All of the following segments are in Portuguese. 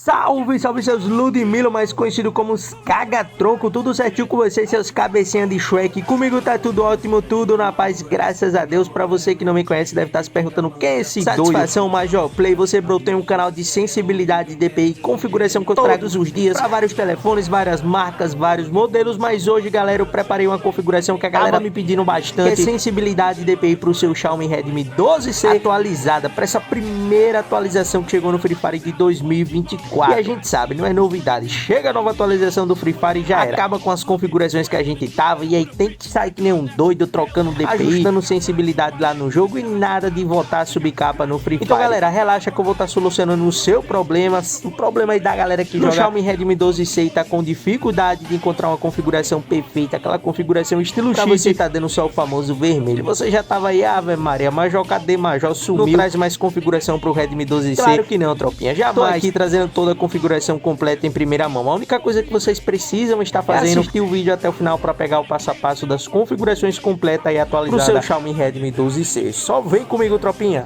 Salve, salve seus Ludmilla, mais conhecido como os caga-tronco, tudo certinho com vocês, seus cabecinha de Shrek? Comigo tá tudo ótimo, tudo na paz, graças a Deus. Pra você que não me conhece, deve estar se perguntando quem é esse doido. Satisfação, Major Play, você brotou em um canal de sensibilidade, DPI, configuração que eu trago todos os dias, pra vários telefones, várias marcas, vários modelos. Mas hoje, galera, eu preparei uma configuração que a galera me pedindo bastante, que é sensibilidade DPI pro seu Xiaomi Redmi 12C atualizada, pra essa primeira atualização que chegou no Free Fire de 2024. E a gente sabe, não é novidade, chega a nova atualização do Free Fire e já era. Acaba com as configurações que a gente tava e aí tem que sair que nem um doido trocando DPI, ajustando sensibilidade lá no jogo e nada de voltar a subir capa no Free Fire. Então galera, relaxa que eu vou estar solucionando o seu problema, o problema aí da galera que joga Xiaomi Redmi 12C e tá com dificuldade de encontrar uma configuração perfeita, aquela configuração estilo X, você tá dando só o famoso vermelho. Você já tava aí, Ave Maria, Major, cadê Major? Sumiu, não traz mais configuração pro Redmi 12C? Claro que não, tropinha, jamais. Tô aqui trazendo toda a configuração completa em primeira mão. A única coisa que vocês precisam estar fazendo é assistir o vídeo até o final para pegar o passo a passo das configurações completas e atualizadas pro seu Xiaomi Redmi 12C. Só vem comigo, tropinha.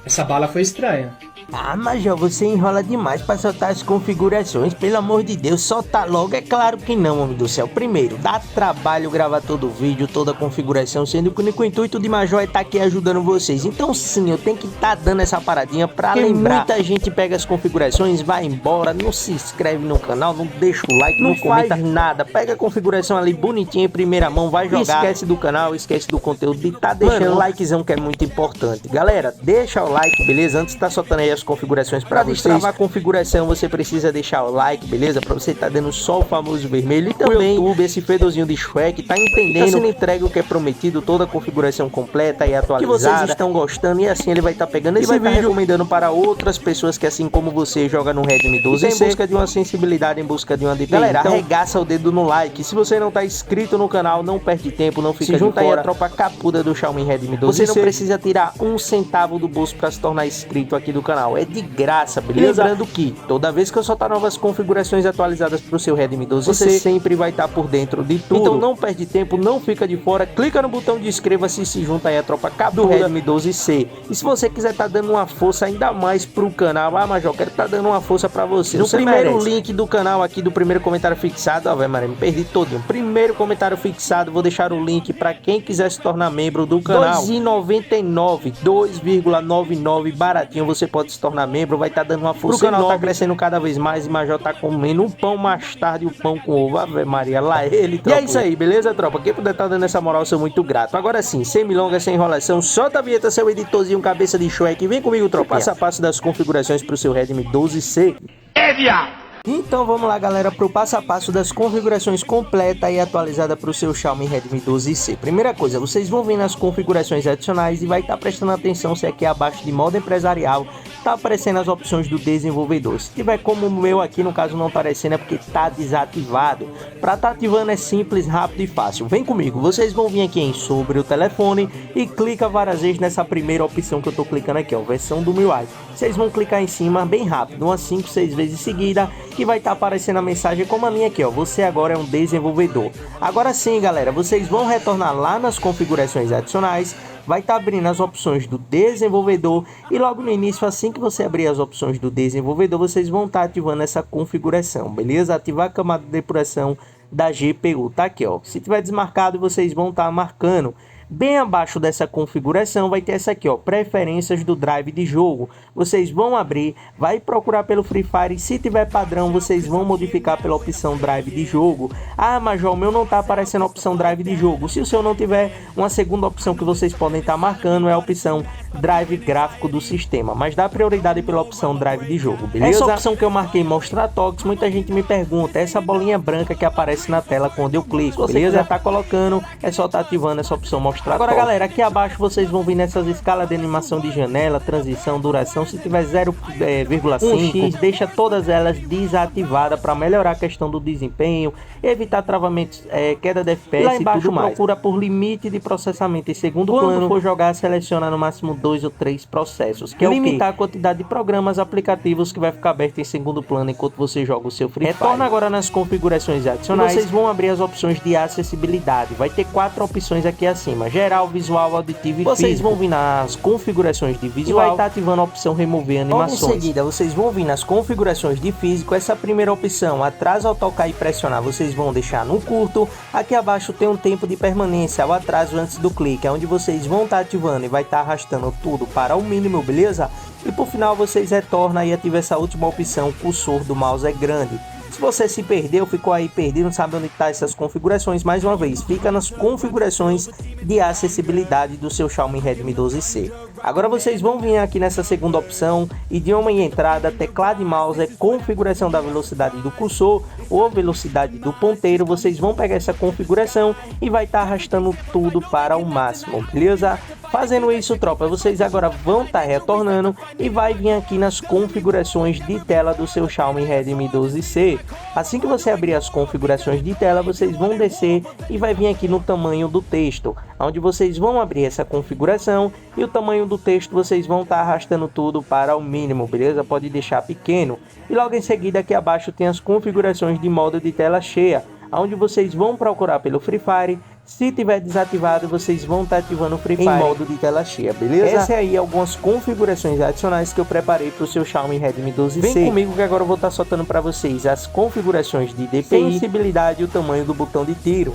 Essa bala foi estranha. Ah, Major, você enrola demais pra soltar as configurações, pelo amor de Deus, solta logo. É claro que não, homem do céu. Primeiro, dá trabalho gravar todo o vídeo, toda a configuração, sendo que o único intuito de Major é estar aqui ajudando vocês. Então sim, eu tenho que estar dando essa paradinha pra lembrar. Muita gente pega as configurações, vai embora, não se inscreve no canal, não deixa o like, não comenta nada. Pega a configuração ali bonitinha em primeira mão, vai jogar. Esquece do canal, esquece do conteúdo e tá deixando o likezão, que é muito importante. Galera, deixa o like, beleza? Antes de tá soltando aí as configurações para destravar a configuração, você precisa deixar o like, beleza? Para você tá dando só o famoso vermelho. E também o YouTube, esse fedozinho de Shrek, tá entendendo, tá sendo entregue o que é prometido, toda a configuração completa e atualizada, que vocês estão gostando, e assim ele vai estar pegando esse vídeo, recomendando para outras pessoas que assim como você joga no Redmi 12C, em busca de uma sensibilidade, em busca de uma DPI. Galera, então, arregaça o dedo no like. Se você não tá inscrito no canal, não perde tempo, não fica de fora. Aí a tropa capuda do Xiaomi Redmi 12C. Você não precisa tirar um centavo do bolso para se tornar inscrito aqui do canal. É de graça, beleza? Lembrando que toda vez que eu soltar novas configurações atualizadas para o seu Redmi 12C, você sempre vai estar por dentro de tudo. Então não perde tempo, não fica de fora, clica no botão de inscreva-se e se junta aí a tropa do Redmi 12C. E se você quiser estar dando uma força ainda mais pro canal, Major, quero estar dando uma força para você. No primeiro link do canal aqui, do primeiro comentário fixado, velho, Maria, me perdi todinho. Primeiro comentário fixado, vou deixar o link para quem quiser se tornar membro do canal. R$2,99, 2,99 baratinho, você pode se tornar membro, vai estar dando uma força. O canal tá crescendo cada vez mais e Major tá comendo um pão mais tarde, o pão com ovo. Ave Maria, lá ele, tropa. E é isso aí, beleza, tropa? Quem puder tá dando essa moral, eu sou muito grato. Agora sim, sem milongas, sem enrolação, solta a vinheta, seu editorzinho cabeça de Shrek. Vem comigo, tropa. Passo a passo das configurações pro seu Redmi 12C. É, viado! Então vamos lá, galera, para o passo a passo das configurações completa e atualizada para o seu Xiaomi Redmi 12C. Primeira coisa, vocês vão vir nas configurações adicionais e vai estar prestando atenção se aqui abaixo de modo empresarial tá aparecendo as opções do desenvolvedor. Se tiver como o meu aqui, no caso não aparecendo, é porque tá desativado. Para tá ativando é simples, rápido e fácil. Vem comigo, vocês vão vir aqui em sobre o telefone e clica várias vezes nessa primeira opção que eu tô clicando aqui, ó, versão do MIUI. Vocês vão clicar em cima bem rápido, umas 5, 6 vezes seguida, que vai estar aparecendo a mensagem como a minha aqui, ó, você agora é um desenvolvedor. Agora sim, galera, vocês vão retornar lá nas configurações adicionais, vai estar abrindo as opções do desenvolvedor e logo no início, assim que você abrir as opções do desenvolvedor, vocês vão estar ativando essa configuração, beleza? Ativar a camada de depuração da GPU, tá aqui, ó. Se tiver desmarcado, vocês vão estar marcando. Bem abaixo dessa configuração vai ter essa aqui, ó, preferências do drive de jogo. Vocês vão abrir, vai procurar pelo Free Fire, se tiver padrão, vocês vão modificar pela opção drive de jogo. Ah, Major, o meu não tá aparecendo a opção drive de jogo. Se o seu não tiver, uma segunda opção que vocês podem estar marcando é a opção drive gráfico do sistema, mas dá prioridade pela opção drive de jogo, beleza? Essa opção que eu marquei mostrar toques, muita gente me pergunta, essa bolinha branca que aparece na tela quando eu clico, beleza? Já tá colocando, é só tá ativando essa opção mostrar. Agora, galera, aqui abaixo vocês vão vir nessas escalas de animação de janela, transição, duração. Se tiver 0,5x, deixa todas elas desativadas para melhorar a questão do desempenho, evitar travamentos, queda de FPS. Lá embaixo tudo procura por limite de processamento em segundo plano. Quando for jogar, seleciona no máximo 2 ou 3 processos, que é limitar a quantidade de programas, aplicativos que vai ficar aberto em segundo plano enquanto você joga o seu Free Fire. Retorna agora nas configurações adicionais. Vocês vão abrir as opções de acessibilidade. Vai ter 4 opções aqui acima. sistema geral, visual, auditivo e vocês vão vir nas configurações de visual e vai estar ativando a opção remover animações. Logo em seguida, vocês vão vir nas configurações de físico, essa primeira opção, atrás ao tocar e pressionar, vocês vão deixar no curto. Aqui abaixo tem um tempo de permanência, ao atraso antes do clique, é onde vocês vão estar ativando e vai estar arrastando tudo para o mínimo, beleza? E por final vocês retornam e ativam essa última opção, cursor do mouse é grande. Se você se perdeu, ficou aí perdido, não sabe onde está essas configurações, mais uma vez, fica nas configurações de acessibilidade do seu Xiaomi Redmi 12C. Agora vocês vão vir aqui nessa segunda opção, idioma e entrada, teclado e mouse, configuração da velocidade do cursor ou velocidade do ponteiro. Vocês vão pegar essa configuração e vai estar arrastando tudo para o máximo, beleza? Fazendo isso, tropa, vocês agora vão estar retornando e vai vir aqui nas configurações de tela do seu Xiaomi Redmi 12C. Assim que você abrir as configurações de tela, vocês vão descer e vai vir aqui no tamanho do texto, onde vocês vão abrir essa configuração e o tamanho do texto vocês vão estar arrastando tudo para o mínimo, beleza? Pode deixar pequeno. E logo em seguida aqui abaixo tem as configurações de modo de tela cheia, onde vocês vão procurar pelo Free Fire. Se tiver desativado, vocês vão estar ativando o Free Fire em modo de tela cheia, beleza? Essa aí algumas configurações adicionais que eu preparei para o seu Xiaomi Redmi 12C. Vem comigo que agora eu vou estar soltando para vocês as configurações de DPI, sensibilidade e o tamanho do botão de tiro.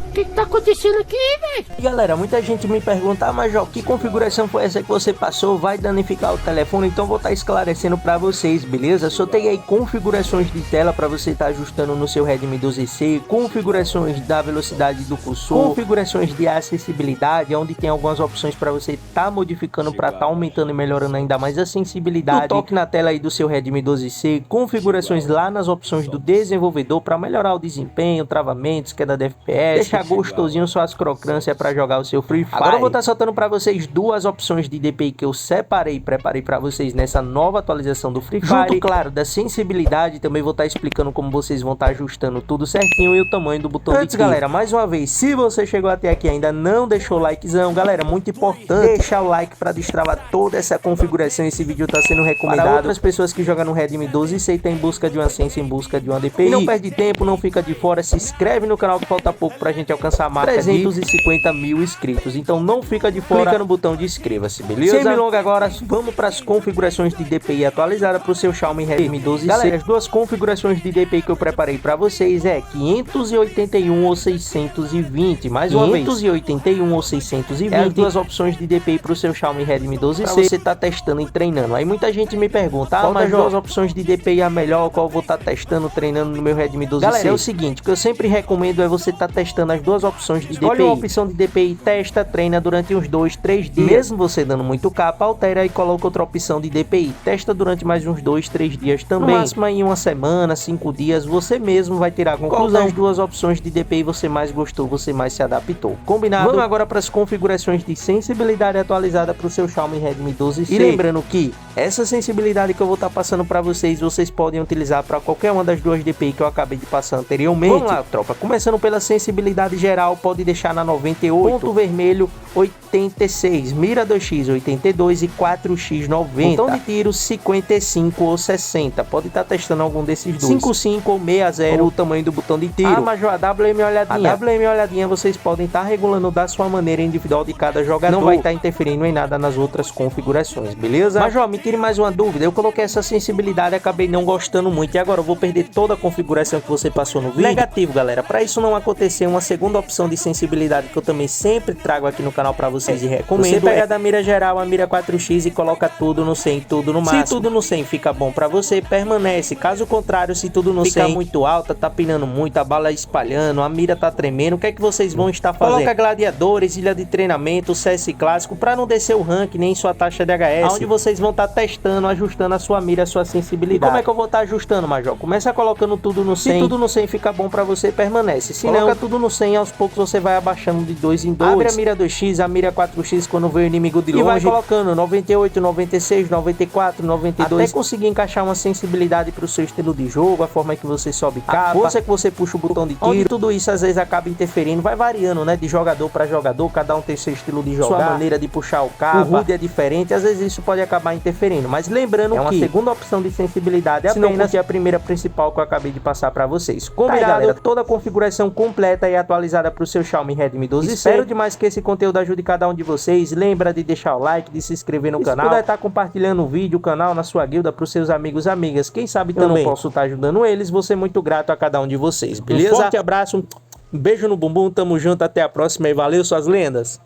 O que tá acontecendo aqui, velho? E galera, muita gente me pergunta, mas Jó, que configuração foi essa que você passou? Vai danificar o telefone? Então vou estar esclarecendo para vocês, beleza? Soltei aí configurações de tela para você estar ajustando no seu Redmi 12C, configurações da velocidade do cursor, configurações de acessibilidade, onde tem algumas opções para você estar modificando para estar aumentando e melhorando ainda mais a sensibilidade. O toque na tela aí do seu Redmi 12C, configurações lá nas opções do desenvolvedor para melhorar o desempenho, travamentos, queda de FPS, deixar gostosinho suas crocâncias para jogar o seu Free Fire. Agora eu vou estar soltando para vocês duas opções de DPI que eu separei e preparei para vocês nessa nova atualização do Free Fire. Junto, claro, da sensibilidade, também vou estar explicando como vocês vão estar ajustando tudo certinho e o tamanho do botão de tiro. Galera, mais uma vez, se você chegou até aqui e ainda não deixou o likezão, galera, muito importante deixar o like para destravar toda essa configuração. Esse vídeo está sendo recomendado para outras pessoas que jogam no Redmi 12C e tá em busca de uma sense, em busca de uma DPI. E não perde tempo, não fica de fora, se inscreve no canal que falta pouco pra gente alcançar a marca 350 mil inscritos, então não fica de fora, clica no botão de inscreva-se, beleza? Sem milonga agora, vamos para as configurações de DPI atualizada para o seu Xiaomi Redmi 12C. Galera, as duas configurações de DPI que eu preparei para vocês é 581 ou 620, mais uma vez, 581 ou 620, é as duas opções de DPI para o seu Xiaomi Redmi 12C, pra você tá testando e treinando. Aí muita gente me pergunta, qual das duas opções de DPI é a melhor, qual eu vou estar testando, treinando no meu Redmi 12C? Galera, é o seguinte, o que eu sempre recomendo é você tá testando as duas opções de DPI. Escolhe uma opção de DPI, testa, treina durante uns 2-3 dias. Mesmo você dando muito capa, altera e coloca outra opção de DPI. Testa durante mais uns 2-3 dias também. No máximo em uma semana, 5 dias, você mesmo vai tirar a conclusão. Qual das duas opções de DPI você mais gostou, você mais se adaptou. Combinado? Vamos agora para as configurações de sensibilidade atualizada para o seu Xiaomi Redmi 12C. E lembrando que essa sensibilidade que eu vou estar passando para vocês, vocês podem utilizar para qualquer uma das duas DPI que eu acabei de passar anteriormente. Vamos lá, tropa. Começando pela sensibilidade geral, pode deixar na 98, ponto vermelho 86, mira 2x 82 e 4x 90, botão de tiro 55 ou 60, pode estar testando algum desses dois, 55 ou 60, o tamanho do botão de tiro. Mas a WM olhadinha, a WM olhadinha vocês podem estar regulando da sua maneira individual de cada jogador, não vai estar interferindo em nada nas outras configurações, beleza? Mas me tire mais uma dúvida, eu coloquei essa sensibilidade e acabei não gostando muito, e agora eu vou perder toda a configuração que você passou no vídeo? Negativo, galera. Para isso não acontecer, uma segunda opção de sensibilidade que eu também sempre trago aqui no canal para vocês e recomendo, você pega da mira geral a mira 4x e coloca tudo no 100, tudo no máximo. Se tudo no 100 fica bom para você, permanece. Caso contrário, se tudo no fica 100 muito alta, tá pinando muito, a bala espalhando, a mira tá tremendo, o que é que vocês vão estar fazendo? Coloca gladiadores, ilha de treinamento, CS clássico, para não descer o rank nem sua taxa de HS, onde vocês vão estar testando, ajustando a sua mira, a sua sensibilidade. E como é que eu vou estar ajustando, Major? Começa colocando tudo no 100. Se tudo no 100 fica bom para você, permanece. Se coloca não, tudo no 100, aos poucos você vai abaixando de 2 em 2. Abre a mira 2x, a mira 4x quando vê o inimigo de longe, e vai colocando 98, 96, 94, 92, até conseguir encaixar uma sensibilidade para o seu estilo de jogo, a forma que você sobe capa, a força que você puxa o botão de tiro, onde tudo isso às vezes acaba interferindo, vai variando, né, de jogador para jogador, cada um tem seu estilo de jogar, sua maneira de puxar o cabo, o HUD é diferente. diferente, às vezes isso pode acabar interferindo. Mas lembrando que é uma segunda opção de sensibilidade apenas que a primeira principal que eu acabei de passar para vocês. Combinado? Tá aí, galera, toda a configuração completa e atualizada para o seu Xiaomi Redmi 12C. Espero demais que esse conteúdo ajude cada um de vocês. Lembra de deixar o like, de se inscrever no canal. Se puder estar compartilhando o vídeo, o canal na sua guilda para os seus amigos e amigas. Quem sabe também eu posso estar ajudando eles. Vou ser muito grato a cada um de vocês, beleza? Um forte abraço, um beijo no bumbum, tamo junto, até a próxima e valeu, suas lendas!